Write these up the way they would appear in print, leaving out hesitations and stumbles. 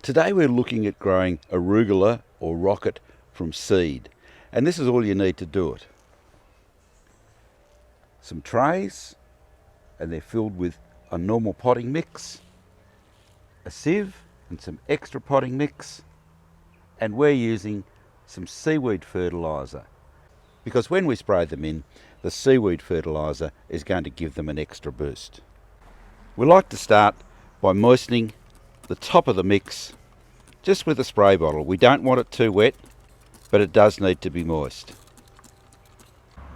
Today we're looking at growing arugula or rocket from seed, and this is all you need to do it. Some trays, and they're filled with a normal potting mix, a sieve and some extra potting mix, and we're using some seaweed fertiliser, because when we spray them in, the seaweed fertiliser is going to give them an extra boost. We like to start by moistening the top of the mix just with a spray bottle. We don't want it too wet, but it does need to be moist.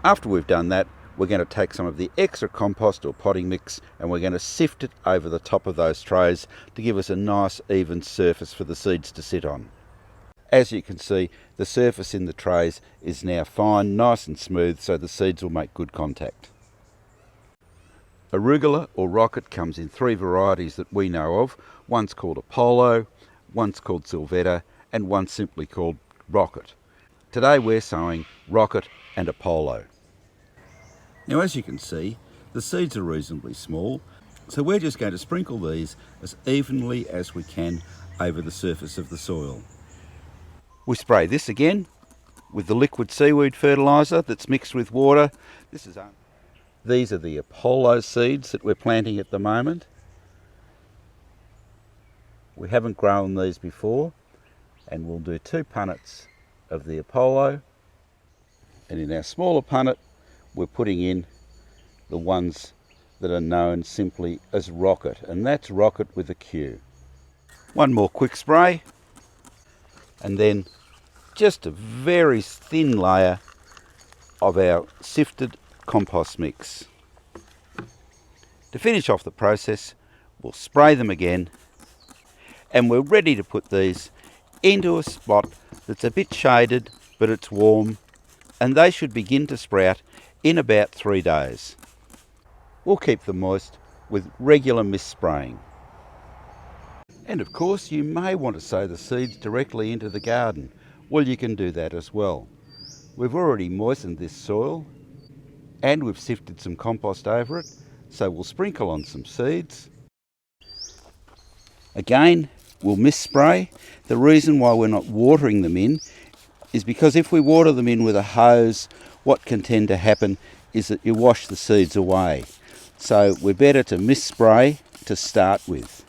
After we've done that, we're going to take some of the extra compost or potting mix and we're going to sift it over the top of those trays to give us a nice even surface for the seeds to sit on. As you can see, the surface in the trays is now fine, nice and smooth, so the seeds will make good contact. Arugula or rocket comes in three varieties that we know of. One's called Apollo, one's called Sylvetta, and one's simply called rocket. Today we're sowing rocket and Apollo. Now, as you can see, the seeds are reasonably small, so we're just going to sprinkle these as evenly as we can over the surface of the soil. We spray this again with the liquid seaweed fertiliser that's mixed with water. These are the Apollo seeds that we're planting at the moment. We haven't grown these before, and we'll do 2 punnets of the Apollo, and in our smaller punnet we're putting in the ones that are known simply as rocket, and that's rocket with a Q. One more quick spray, and then just a very thin layer of our sifted compost mix. To finish off the process, we'll spray them again, and we're ready to put these into a spot that's a bit shaded, but it's warm, and they should begin to sprout in about 3 days. We'll keep them moist with regular mist spraying. And of course, you may want to sow the seeds directly into the garden. Well, you can do that as well. We've already moistened this soil and we've sifted some compost over it, so we'll sprinkle on some seeds. Again, we'll mist spray. The reason why we're not watering them in is because if we water them in with a hose, what can tend to happen is that you wash the seeds away. So we're better to mist spray to start with.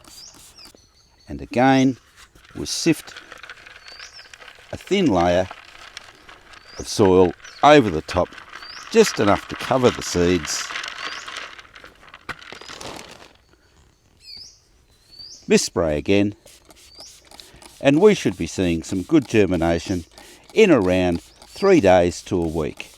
And again, we'll sift a thin layer of soil over the top, just enough to cover the seeds. Mist spray again, and we should be seeing some good germination in around 3 days to a week.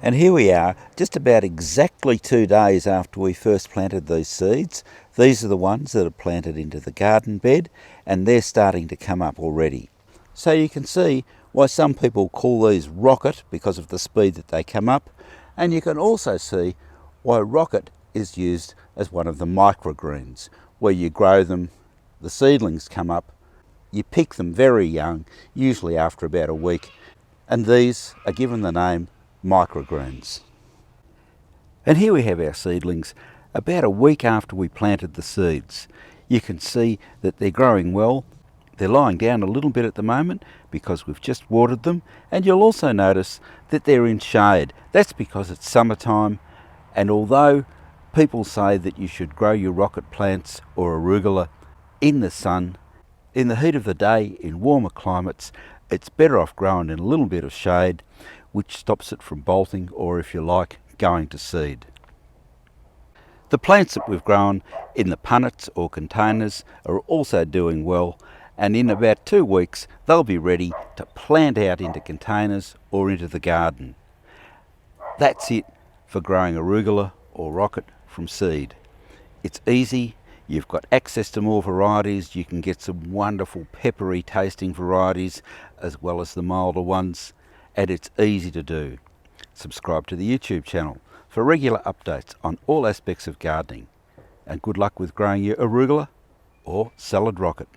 And here we are, just about exactly 2 days after we first planted these seeds. These are the ones that are planted into the garden bed, and they're starting to come up already. So you can see why some people call these rocket because of the speed that they come up, and you can also see why rocket is used as one of the microgreens, where you grow them, the seedlings come up, you pick them very young, usually after about a week, and these are given the name microgreens. And here we have our seedlings about a week after we planted the seeds. You can see that they're growing well. They're lying down a little bit at the moment because we've just watered them, and you'll also notice that they're in shade. That's because it's summertime, and although people say that you should grow your rocket plants or arugula in the sun, in the heat of the day in warmer climates, it's better off growing in a little bit of shade, which stops it from bolting or, if you like, going to seed. The plants that we've grown in the punnets or containers are also doing well, and in about 2 weeks they'll be ready to plant out into containers or into the garden. That's it for growing arugula or rocket from seed. It's easy, you've got access to more varieties, you can get some wonderful peppery tasting varieties as well as the milder ones, and it's easy to do. Subscribe to the YouTube channel for regular updates on all aspects of gardening, and good luck with growing your arugula or salad rocket.